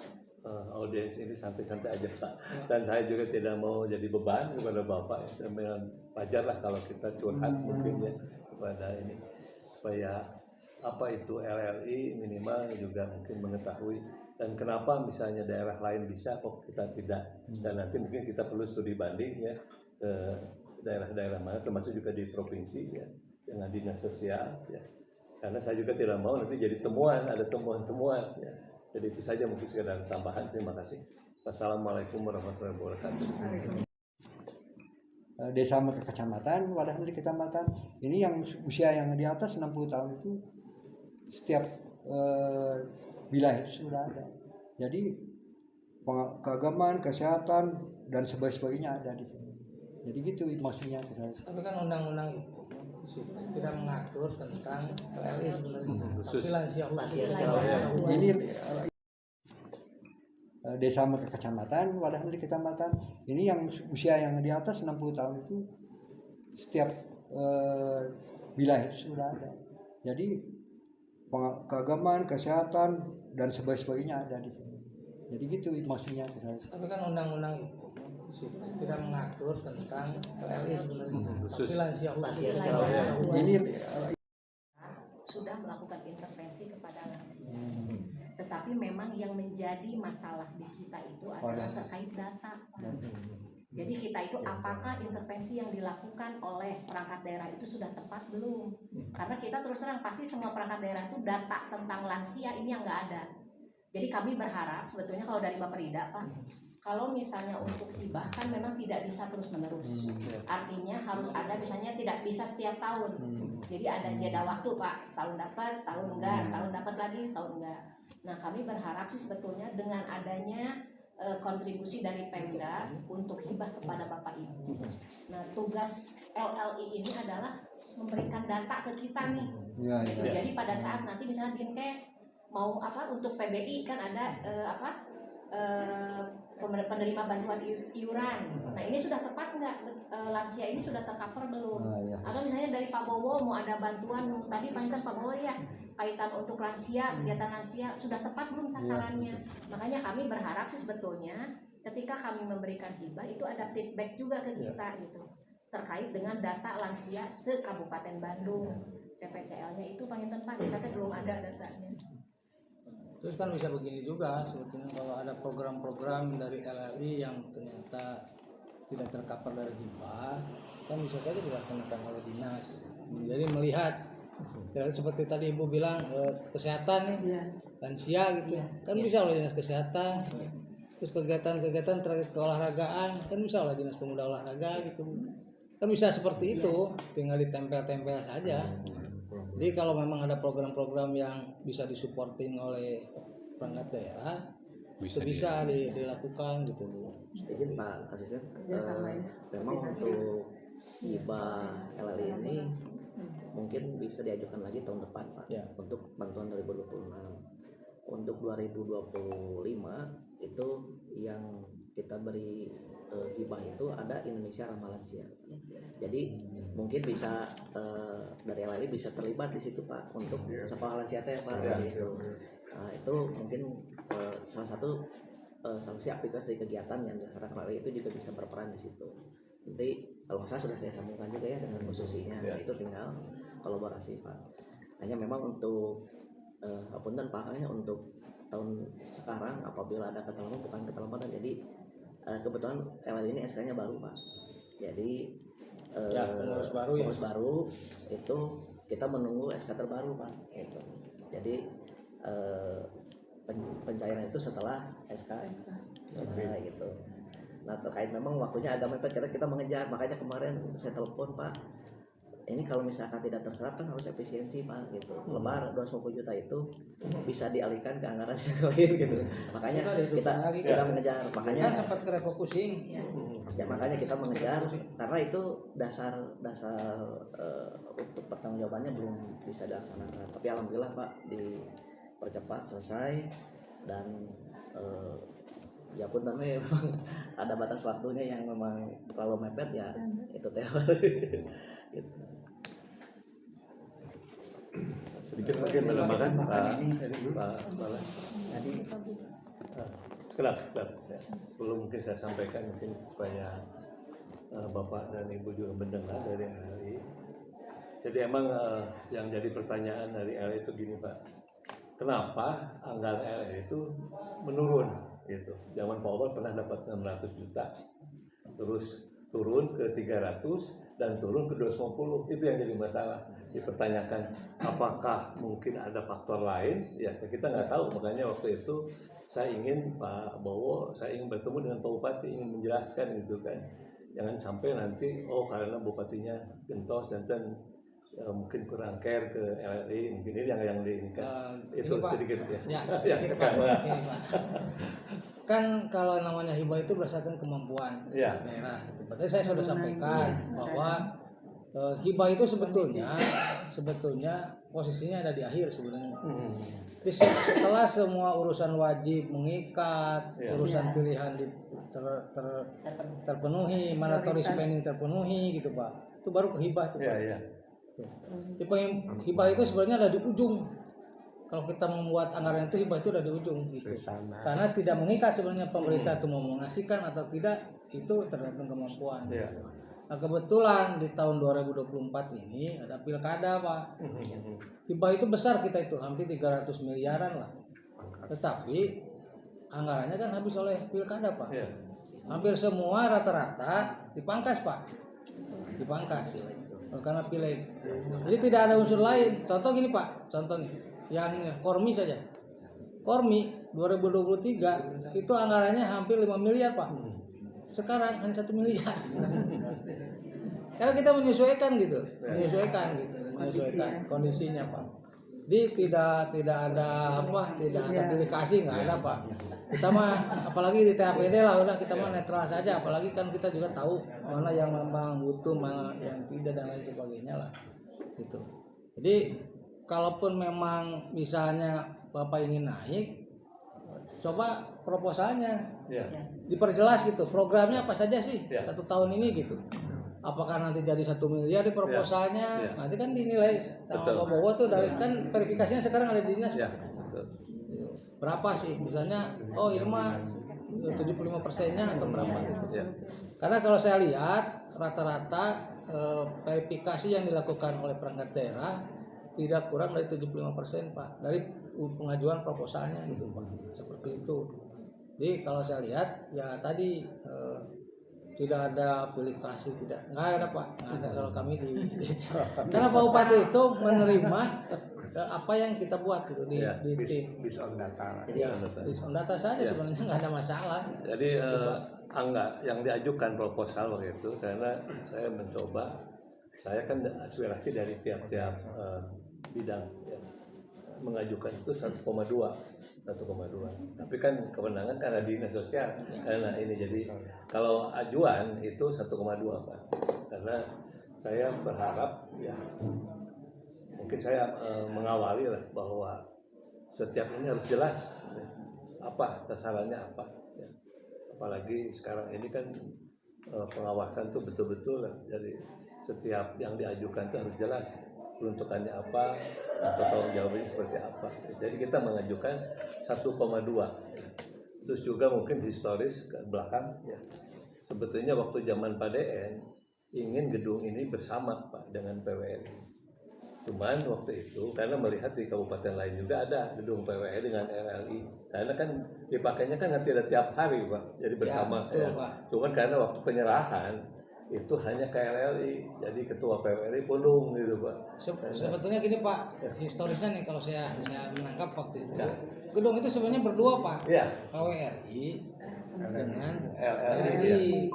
audiens ini santai-santai aja Pak. Dan saya juga tidak mau jadi beban kepada Bapak. Wajar lah kalau kita curhat mungkin ya kepada ini, supaya apa itu LLI minimal juga mungkin mengetahui, dan kenapa misalnya daerah lain bisa kok kita tidak, dan nanti mungkin kita perlu studi banding ya ke daerah-daerah mana, termasuk juga di provinsi ya dengan dinas sosial ya, karena saya juga tidak mau nanti jadi ada temuan-temuan ya. Jadi itu saja mungkin sekedar tambahan. Terima kasih. Wassalamualaikum warahmatullahi wabarakatuh. Desa ke kecamatan, wadah dari kecamatan. Ini yang usia yang di atas 60 tahun itu setiap wilayah itu sudah ada. Jadi keagamaan, kesehatan dan sebagainya ada di sini. Jadi gitu maksudnya. Tapi kan undang-undang itu tidak mengatur tentang LLI sebenarnya. Khusus. Tapi lansia Ini desa ke kecamatan, wadah dari kecamatan. Ini yang usia yang di atas 60 tahun itu setiap wilayah itu sudah ada. Jadi keagamaan, kesehatan dan sebagainya ada di sini. Jadi gitu maksudnya. Tapi kan undang-undang itu tidak mengatur tentang LLI sebenarnya. Khusus. Tapi lansia Ini sudah melakukan intervensi kepada lansia. Tetapi memang yang menjadi masalah di kita itu adalah terkait data. Jadi kita itu apakah intervensi yang dilakukan oleh perangkat daerah itu sudah tepat belum? Karena kita terus terang pasti semua perangkat daerah itu data tentang lansia ini yang nggak ada. Jadi kami berharap sebetulnya kalau dari Bapak Rida Pak, kalau misalnya untuk hibah kan memang tidak bisa terus menerus. Artinya harus ada misalnya tidak bisa setiap tahun. Jadi ada jeda waktu Pak, setahun dapat, setahun enggak, setahun dapat lagi, setahun enggak. Nah, kami berharap sih sebetulnya dengan adanya kontribusi dari Pemda untuk hibah kepada Bapak Ibu. Nah, tugas LLI ini adalah memberikan data ke kita nih. Gitu. Jadi pada saat nanti misalnya Dinkes mau apa untuk PBI kan ada penerima bantuan iuran. Nah, ini sudah tepat nggak, lansia ini sudah tercover belum? Atau misalnya dari Pak Bowo mau ada bantuan, tadi pantas Pak Bowo ya, kaitan untuk lansia, kegiatan lansia, sudah tepat belum sasarannya? Makanya kami berharap sih sebetulnya ketika kami memberikan hibah itu ada feedback juga ke kita gitu, terkait dengan data lansia se-Kabupaten Bandung. CPCL-nya itu panginten Pak, kita belum ada datanya. Terus kan bisa begini juga sebetulnya, kalau ada program-program dari LLI yang ternyata tidak tercover dari hibah, kan bisa saja dilaksanakan oleh dinas. Jadi melihat seperti tadi Ibu bilang kesehatan nih, lansia gitu, kan bisa oleh dinas kesehatan. Terus kegiatan-kegiatan terkait keolahragaan kan bisa oleh dinas pemuda olahraga gitu. Kan bisa seperti itu, tinggal ditempel-tempel saja. Jadi kalau memang ada program-program yang bisa disupporting oleh perangkat daerah, bisa dilakukan gitu. Izin Pak Asisten, memang untuk hibah LLI ini mungkin bisa diajukan lagi tahun depan Pak, untuk bantuan 2026. Untuk 2025 itu yang kita beri hibah itu ada Indonesia Ramah Lansia. Jadi mungkin bisa dari LLI bisa terlibat di situ Pak untuk sekolah lansia Pak. Nah, itu mungkin salah satu sanksi aktivitas dari kegiatan yang dilaksanakan LLI itu juga bisa berperan di situ. Nanti kalau nggak salah sudah saya sambungkan juga ya dengan Bu Susinya. Nah, itu tinggal kolaborasi Pak. Hanya memang untuk apunten Pak, hanya untuk tahun sekarang apabila ada keterlambatan, jadi kebetulan LLI ini SK-nya baru Pak. Jadi pengurus baru itu kita menunggu SK terbaru Pak. Gitu. Jadi pencairan itu setelah SK selesai gitu. Nah, terkait memang waktunya agak mepet karena kita mengejar, makanya kemarin saya telepon Pak, ini kalau misalkan tidak terserap kan harus efisiensi Pak gitu. Lebar 250 juta itu bisa dialihkan ke anggaran yang lain gitu. Makanya kita mengejar, makanya kan sempat refocusing. Ya makanya kita mengejar karena itu dasar untuk pertanggungjawabannya belum bisa dilaksanakan. Tapi alhamdulillah Pak dipercepat selesai dan ya pun tapi memang ada batas waktunya yang memang terlalu mepet ya itu teori. Gitu. Sedikit mungkin menambahkan Pak sekelas ya. Belum mungkin saya sampaikan mungkin supaya Bapak dan Ibu juga mendengar dari LLI. Jadi emang yang jadi pertanyaan dari LLI itu gini Pak, kenapa anggaran LLI itu menurun gitu? Zaman Pak Obot pernah dapat 600 juta, terus turun ke 300 dan turun ke 250, itu yang jadi masalah. Dipertanyakan apakah mungkin ada faktor lain, ya kita nggak tahu. Makanya waktu itu saya ingin Pak Bowo, saya ingin bertemu dengan Pak Bupati, ingin menjelaskan gitu kan, jangan sampai nanti karena bupatinya gentos dan mungkin kurang care ke LLI, mungkin ini yang diinginkan. Itu Pak, sedikit ya. Kan kalau namanya hibah itu berdasarkan kemampuan daerah. Tadi saya sudah sampaikan bahwa hibah itu sebetulnya posisinya ada di akhir sebenarnya. Jadi setelah semua urusan wajib mengikat, urusan pilihan terpenuhi, mandatory spending terpenuhi gitu Pak, itu baru ke hibah tuh Pak. Hibah itu sebenarnya ada di ujung. Kalau kita membuat anggaran itu hibah itu ada di ujung gitu. Karena tidak mengikat sebenarnya pemerintah itu mau mengasihkan atau tidak, itu tergantung kemampuan. Nah, kebetulan di tahun 2024 ini ada pilkada Pak. Hibah itu besar kita itu hampir 300 miliaran lah. Tetapi anggarannya kan habis oleh pilkada Pak. Hampir semua rata-rata dipangkas Pak. Dipangkas karena pileg. Jadi tidak ada unsur lain. Contoh gini Pak, contoh nih, yang Kormi saja. Kormi 2023 itu anggarannya hampir 5 miliar Pak. Sekarang hanya 1 miliar. Karena kita menyesuaikan gitu, menyesuaikan kondisinya Pak. Jadi tidak ada delegasi, nggak ada Pak. Kita mah apalagi di TAPD lah udah kita mah netral saja, apalagi kan kita juga tahu mana yang memang butuh, mana yang tidak dan lain sebagainya lah gitu. Jadi kalaupun memang misalnya Bapak ingin naik, coba proposalnya diperjelas gitu, programnya apa saja sih 1 tahun ini gitu. Apakah nanti jadi 1 miliar di proposalnya, nanti kan dinilai sama Pak Bowo tuh, dari kan verifikasinya sekarang ada di dinas. Berapa sih misalnya, oh ini mah 75%-nya atau berapa gitu. Karena kalau saya lihat rata-rata verifikasi yang dilakukan oleh perangkat daerah tidak kurang dari 75% Pak dari pengajuan proposalnya gitu Pak, seperti itu. Jadi kalau saya lihat ya tadi tidak ada aplikasi, nggak ada Pak, nggak ada kalau kami karena Pak Bupati itu menerima apa yang kita buat gitu di based on data. Based on data saja sebenarnya nggak ada masalah. Jadi angka yang diajukan proposal waktu itu, karena saya mencoba, saya kan aspirasi dari tiap-tiap bidang ya, mengajukan itu 1,2, tapi kan kewenangan karena dinas sosial karena ini, jadi kalau ajuan itu 1,2 Pak, karena saya berharap ya mungkin saya mengawali lah bahwa setiap ini harus jelas ya, apa sasarannya apa ya. Apalagi sekarang ini kan pengawasan tuh betul-betul lah, jadi setiap yang diajukan itu harus jelas peruntukannya apa atau tanggung jawabnya seperti apa. Jadi kita mengajukan 1,2. Terus juga mungkin historis ke belakang ya. Sebetulnya waktu zaman Pak DN ingin gedung ini bersama Pak dengan PWRI. Cuman waktu itu karena melihat di kabupaten lain juga ada gedung PWRI dengan RLI. Karena kan dipakainya kan tidak tiap hari Pak. Jadi bersama ya. Cuman karena waktu penyerahan itu hanya KRLI, jadi ketua PWRI pundung gitu Pak. Sebetulnya gini Pak, historisnya nih kalau saya menangkap waktu itu, gedung itu sebenarnya berdua Pak, KWRI dengan RRI.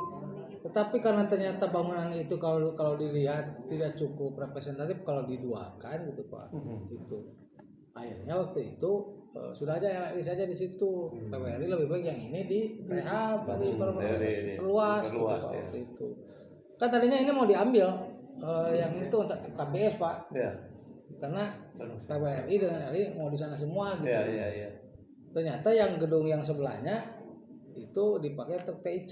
Tetapi karena ternyata bangunan itu kalau dilihat tidak cukup representatif kalau diduakan gitu Pak, itu akhirnya waktu itu sudah aja RRI saja di situ, PWRI lebih baik yang ini di rehab, perluas waktu itu. Kan tadinya ini mau diambil yang itu untuk KBS Pak, karena PWRI dengan RI mau di sana semua gitu. Ternyata yang gedung yang sebelahnya itu dipakai untuk TIC,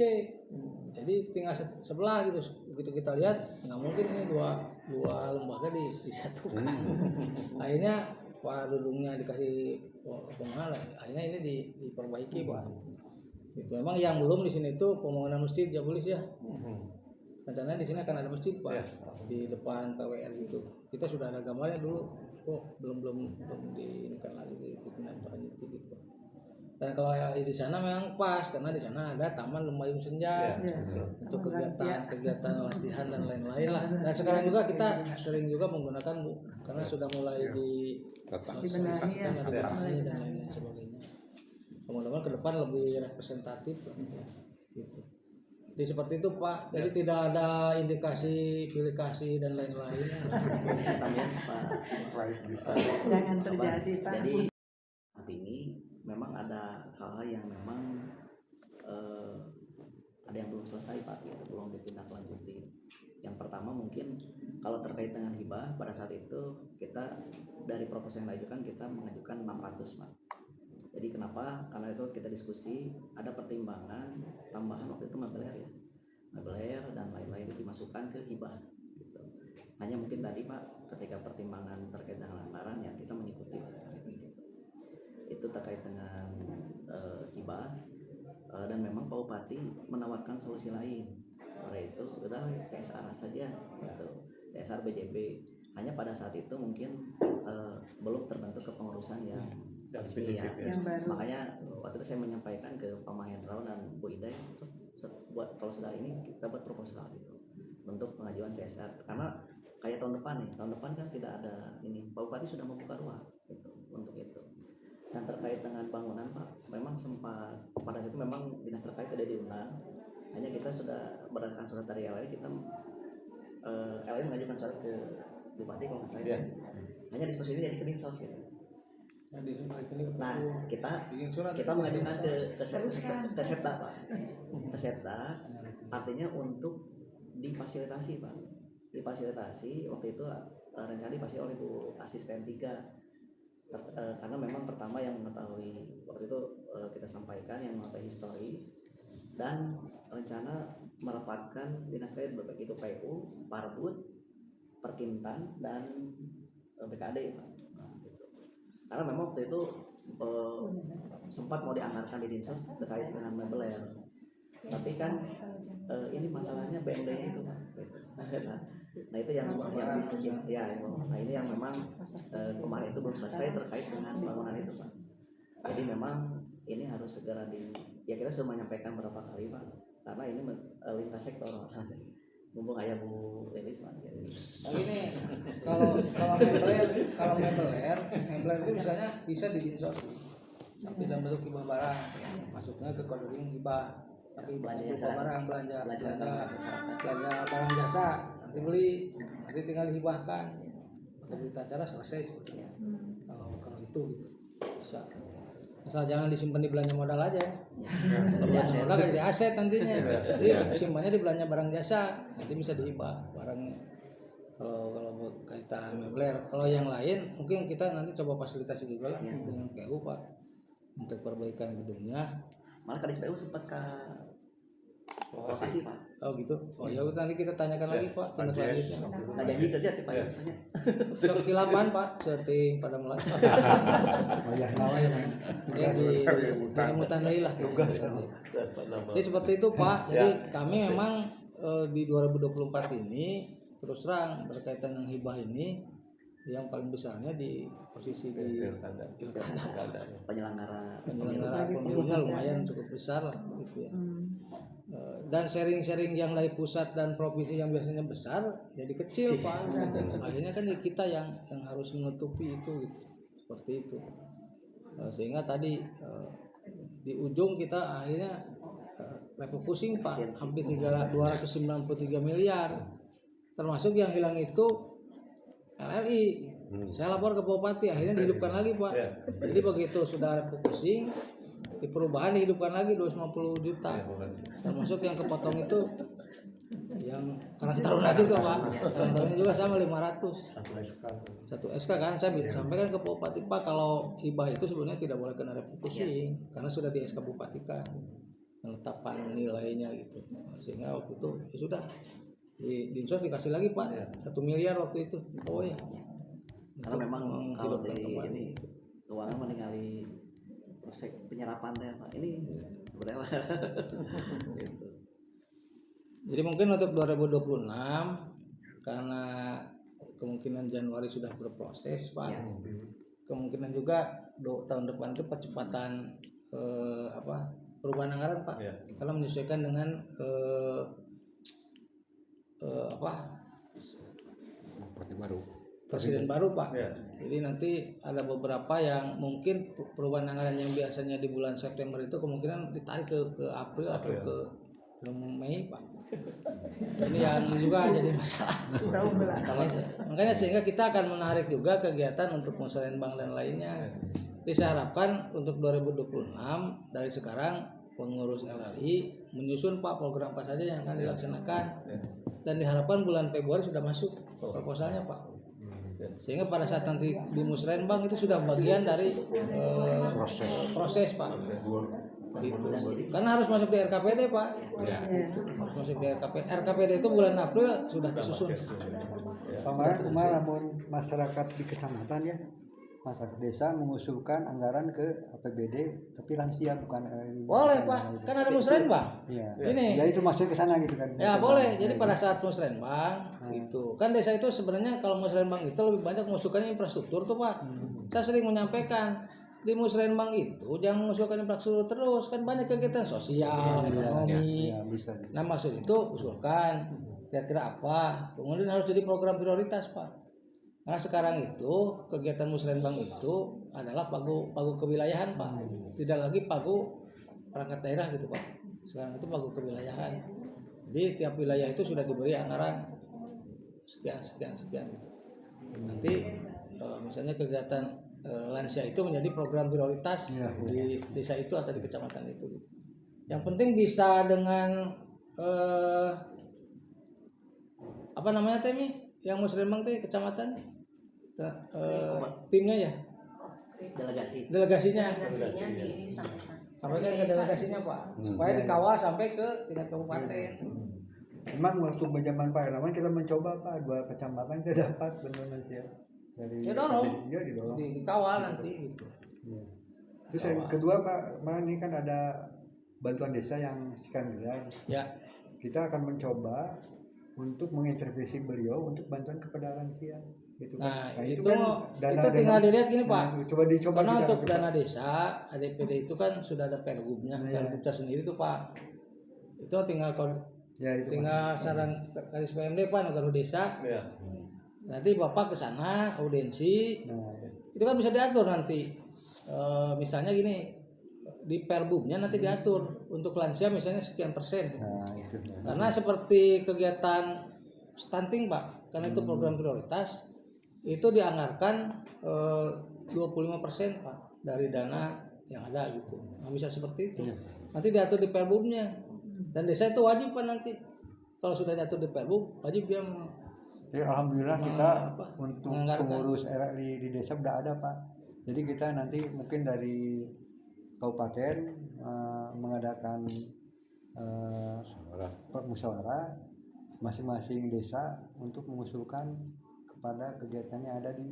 jadi tinggal sebelah gitu. Begitu kita lihat nggak mungkin ini dua lembaga disatukan. Akhirnya Pak Dudungnya dikasih penghalang, akhirnya ini diperbaiki Pak. Itu memang yang belum di sini itu pembangunan masjid ya Bulis ya. Rencananya di sini akan ada masjid Pak, di depan PWRI itu. Kita sudah ada gambarnya dulu, belum diinikan lagi dipindah gitu Pak. Dan kalau di sana memang pas karena di sana ada taman Lumayung Senja untuk kegiatan latihan dan lain-lain lah. Dan sekarang juga kita sering juga menggunakan Bu, karena sudah mulai dibenahi dan lain-lain sebagainya. Mudah-mudahan ke depan lebih representatif gitu. Jadi seperti itu Pak, jadi tidak ada indikasi pilikasi dan lain-lain. Jangan terjadi Pak. Jadi ini memang ada hal-hal yang memang ada yang belum selesai Pak, gitu, belum ditindaklanjuti. Yang pertama mungkin kalau terkait dengan hibah, pada saat itu kita dari proposal yang diajukan kita mengajukan 600 Pak. Jadi kenapa? Karena itu kita diskusi, ada pertimbangan tambahan waktu itu mebeler dan lain-lain dimasukkan ke hibah. Gitu. Hanya mungkin tadi Pak, ketika pertimbangan terkait dengan anggaran ya kita mengikuti. Gitu. Itu terkait dengan hibah dan memang Pak Bupati menawarkan solusi lain. Pada itu udah CSR saja, gitu. CSR BJB. Hanya pada saat itu mungkin belum terbentuk kepengurusan yang resmi ya. Makanya waktu itu saya menyampaikan ke Pak Mahendra dan Bu Ida buat kalau sudah ini kita buat proposal gitu untuk pengajuan CSR, karena kayak tahun depan kan tidak ada ini, Pak Bupati sudah membuka ruang gitu untuk itu. Dan terkait dengan bangunan Pak, memang sempat pada saat itu memang dinas terkait tidak diundang, hanya kita sudah berdasarkan surat dari LI, kita LI mengajukan surat ke bupati kalau nggak salah. Iya. Hanya disposisi ini jadi ke Dinsos gitu. Nah, kita bikin surat mengajukan ke Setda Pak. Ke Setda artinya untuk difasilitasi Pak. Difasilitasi waktu itu rencana dipasih oleh Bu Asisten 3. Karena memang pertama yang mengetahui waktu itu kita sampaikan yang mengetahui historis dan rencana merapatkan dinas terkait baik itu PU, Parbud, Perkintan dan BKD Pak. Karena memang waktu itu sempat mau dianggarkan di Dinsos terkait dengan Mebeler, tapi kan ini masalahnya BMD-nya itu Pak. Nah itu yang nah ini yang memang kemarin itu belum selesai terkait dengan bangunan itu Pak. Jadi memang ini harus segera kita sudah menyampaikan berapa kali Pak, karena ini lintas sektor mumpung ayah Bu Lilis Pak. Nah, ini kalau Mebeler itu misalnya bisa di Dinsos tapi dalam bentuk hibah barang, masuknya ke kodoring hibah, tapi belanja barang, belanja barang jasa, nanti beli, nanti tinggal dihibahkan, atau berita acara selesai sebetulnya. Kalau itu gitu bisa. Asal jangan disimpan di belanja modal aja. Belanja modal jadi aset nantinya. Jadi simpannya di belanja barang jasa, nanti bisa dihibah barangnya. Kalau kaitan Mebeler, kalau yang lain mungkin kita nanti coba fasilitasi juga lah dengan PU Pak untuk perbaikan gedungnya. Malah Kadis PU sempat ke lokasi Pak. Oh gitu. Oh ya nanti kita tanyakan lagi Pak tindak lanjutnya. Nggak janji kerja Pak. Sok kilapan Pak, seperti pada mulai. Wayah nawa Ya di mutan deui lah. Jadi seperti itu Pak. Jadi kami memang di 2024 ini terus terang berkaitan dengan hibah ini yang paling besarnya di posisi di pilkada. Penyelenggara pemilunya lumayan cukup besar lah gitu ya. Dan sharing-sharing yang dari pusat dan provinsi yang biasanya besar jadi kecil Pak. Akhirnya kan kita yang harus menutupi itu gitu. Seperti itu. Sehingga tadi di ujung kita akhirnya refocusing Pak, hampir 293 miliar. Termasuk yang hilang itu LRI. Saya lapor ke Bupati, akhirnya dihidupkan lagi Pak. Jadi begitu sudah refocusing, di perubahan dihidupkan lagi 250 juta. Termasuk yang kepotong itu yang Karang Taruna juga Pak. Karang Taruna juga sama 500. Satu SK kan saya sampaikan ke Bupati Pak, kalau hibah itu sebenarnya tidak boleh kena refocusing karena sudah di SK Bupati kan penetapan nilainya gitu. Sehingga waktu itu ya sudah di Dinsos dikasih lagi Pak 1 miliar waktu itu. Oh ya. Karena memang kalau dari ini keuangan meninggali proses penyerapan Pak. Ini sebenarnya gitu. Jadi mungkin untuk 2026 karena kemungkinan Januari sudah berproses Pak. Kemungkinan juga tahun depan itu percepatan perubahan anggaran Pak. Karena menyesuaikan dengan Presiden baru Pak. Jadi nanti ada beberapa yang mungkin perubahan anggaran yang biasanya di bulan September itu kemungkinan ditarik ke April atau ke Mei Pak. Ini yang juga jadi masalah. Makanya sehingga kita akan menarik juga kegiatan untuk musrenbang dan lainnya. Jadi saya harapkan untuk 2026 dari sekarang pengurus LRI menyusun Pak program apa saja yang akan dilaksanakan dan diharapkan bulan Februari sudah masuk proposalnya Pak. Sehingga pada saat nanti di musrenbang itu sudah bagian dari proses Pak. Gitu. Karena harus masuk di RKPD Pak. Gitu. Harus masuk di RKPD. RKPD itu bulan April sudah disusun. Kemarin lamun masyarakat di kecamatan ya, masyarakat desa mengusulkan anggaran ke APBD tapi lansia bukan boleh Pak, kan ada musrenbang. Iya. Ini. Ya itu masuk ke sana gitu kan. Ya boleh. Jadi pada saat musrenbang gitu. Kan desa itu sebenarnya kalau musrenbang itu lebih banyak mengusulkan infrastruktur tuh Pak. Saya sering menyampaikan di musrenbang itu jangan mengusulkan infrastruktur terus, kan banyak kegiatan sosial, ekonomi. Bisa. Nah maksud itu usulkan kira-kira apa, kemudian harus jadi program prioritas Pak. Karena sekarang itu kegiatan musrenbang itu adalah pagu kewilayahan Pak, tidak lagi pagu perangkat daerah gitu Pak. Sekarang itu pagu kewilayahan. Jadi tiap wilayah itu sudah diberi anggaran sekian gitu. nanti misalnya kegiatan lansia itu menjadi program prioritas di desa itu atau di kecamatan itu. Yang penting bisa dengan apa namanya Temi yang Muslimbang teh kecamatan timnya ya delegasinya sampai ke delegasinya Pak supaya dikawal sampai ke tingkat kabupaten. Memang waktu zaman Pak Hermawan kita mencoba Pak 2 kecamatan kita dapat benar sih dari ya dorong didorong dikawal nanti gitu. Ya. Terus yang kedua Pak, ini kan ada bantuan desa yang sekian miliar. Ya. Kita akan mencoba untuk mengintervensi beliau untuk bantuan kepada lansia. Gitu. Nah, itu kan dana, itu tinggal dilihat gini Pak. Coba dicoba karena untuk dana desa ADPD itu kan sudah ada pergubnya, pergub tersendiri tuh Pak. Itu tinggal tinggal saran garis PMD Pak negara desa. Ya. Nanti Bapak ke sana audiensi. Itu kan bisa diatur nanti. Misalnya gini di perbumnya nanti diatur untuk lansia misalnya sekian persen. Karena seperti kegiatan stunting Pak, karena itu program prioritas itu dianggarkan 25% Pak dari dana yang ada gitu. Nah, bisa seperti itu. Nanti diatur di perbumnya dan desa itu wajib Pak nanti kalau sudah diatur di perbum wajib dia. Jadi alhamdulillah kita untuk pengurus RI di desa udah ada Pak. Jadi kita nanti mungkin dari kabupaten mengadakan musyawarah masing-masing desa untuk mengusulkan kepada kegiatan yang ada di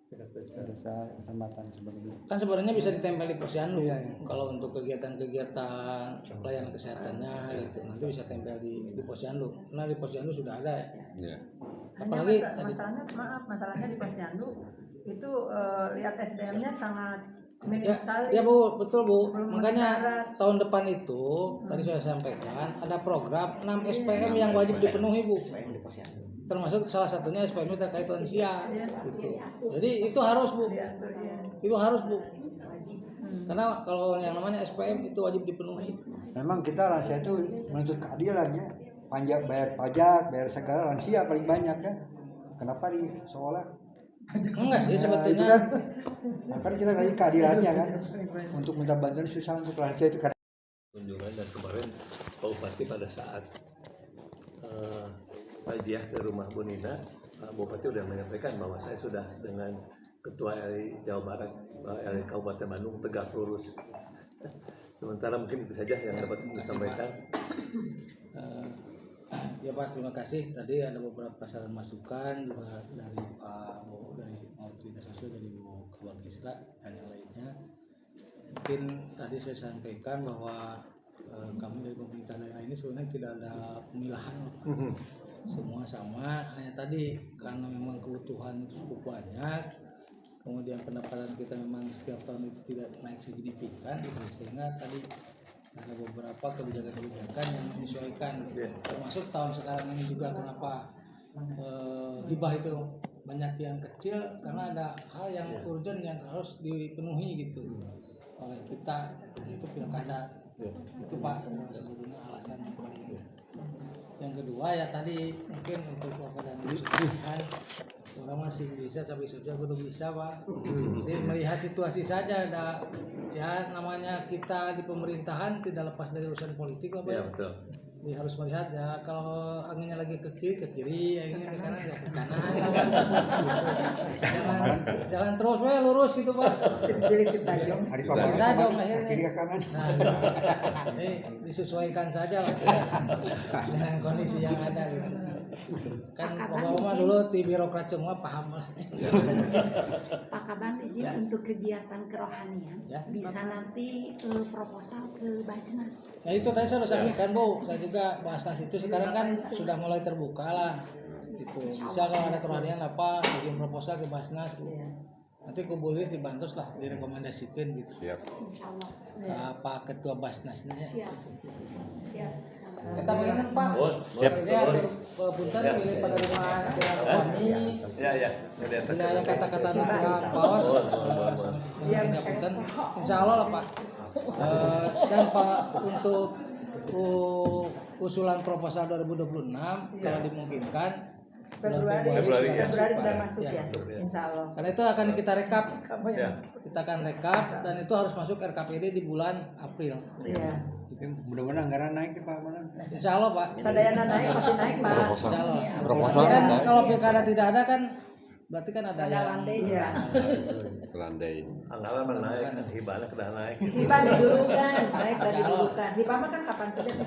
desa kecamatan sebenarnya. Kan sebenarnya bisa ditempel di posyandu. Kalau untuk kegiatan-kegiatan pelayanan kesehatannya gitu nanti bisa tempel di posyandu. Karena di posyandu sudah ada ya. Apalagi masalahnya di posyandu itu lihat SDM-nya sangat minim sekali. Ya Bu, betul Bu. Makanya tahun depan itu tadi saya sampaikan ada program 6 SPM yang wajib dipenuhi Bu. Termasuk salah satunya SPM terkait lansia gitu. Jadi itu harus Bu. Itu harus Bu. Karena kalau yang namanya SPM itu wajib dipenuhi. Memang kita lansia itu menuntut keadilan ya. Bayar pajak, bayar segala lansia paling banyak kan. Kenapa di sekolah? Enggak sih sebetulnya. Kan kita lagi keadilannya kan. Untuk minta bantuan susah untuk lansia itu karena kunjungan dan kemarin Pak Bupati pada saat Pajiah ke rumah Bu Nina, Pak Bupati sudah menyampaikan bahwa saya sudah dengan Ketua RI Jawa Barat, RI Kabupaten Bandung tegak lurus. Sementara mungkin itu saja yang dapat saya sampaikan. Ya Pak, terima kasih. Tadi ada beberapa saran masukan juga dari Pak Bo, dari Dinas Sosial, dari Bu Keluarga Isra dan yang lainnya. Mungkin tadi saya sampaikan bahwa kami dari pemerintah daerah ini sebenarnya tidak ada pemilahan Pak. Semua sama, hanya tadi karena memang kebutuhan cukup banyak, kemudian pendapatan kita memang setiap tahun itu tidak naik signifikan, sehingga tadi ada beberapa kebijakan-kebijakan yang menyesuaikan, termasuk tahun sekarang ini juga kenapa hibah itu banyak yang kecil karena ada hal yang urgent yang harus dipenuhi gitu oleh kita, yaitu pilkada. Itu Pak sebetulnya alasan yang paling. Yang kedua ya tadi mungkin untuk Bapak dan Ibu sekalian, orang masih bisa sampai sudah belum bisa Pak. Jadi melihat situasi saja ada ya namanya kita di pemerintahan tidak lepas dari urusan politik lah Pak. Ya betul. Jadi harus melihat ya kalau anginnya lagi ke kiri, anginnya ke kanan ya ke kanan. Gitu. Jangan terus lurus gitu Pak. Jadi kita jom. Kita jom akhirnya. Kiri ke kanan. Nah, ini disesuaikan saja lah dengan kondisi yang ada gitu. Kan bapak-bapak dulu di birokrat semua paham lah. Pak Kaban izin untuk kegiatan kerohanian bisa nanti proposal ke Bajnas. Ya itu tadi saya sudah sampaikan Bu, saya juga Basnas itu sekarang kan sudah mulai terbuka lah. Gitu. Bisa kalau ada kerohanian apa bikin proposal ke Basnas Bu. Nanti kubulis dibantus lah, direkomendasikan gitu. Siap. Insyaallah. Pak Ketua Basnasnya. Siap. Kita pengen Pak, ya punten pilih penerimaan kami. Ya. Ada kata-kata negara paus. Punten, insya Allah lah Pak. Dan Pak untuk usulan proposal 2026 kalau dimungkinkan Februari, ya. Februari sudah Pak. masuk ya, Ya. insya Allah. Karena itu akan kita rekap, Ya. kita akan rekap dan itu harus masuk RKPD di bulan April. Iya. Mudah-mudahan anggaran naik ya Pak Manan. Insya Allah Pak. Sadayana naik pasti naik Pak. Insya Allah. Proposal Kan ada. kalau pilkada tidak ada kan berarti kan ada yang landai Iya. Landai. Anggaran menaik kan hibahnya kedah naik. Hibah didulukan, naik dan didulukan. Hibah mah kan kapan saja bisa.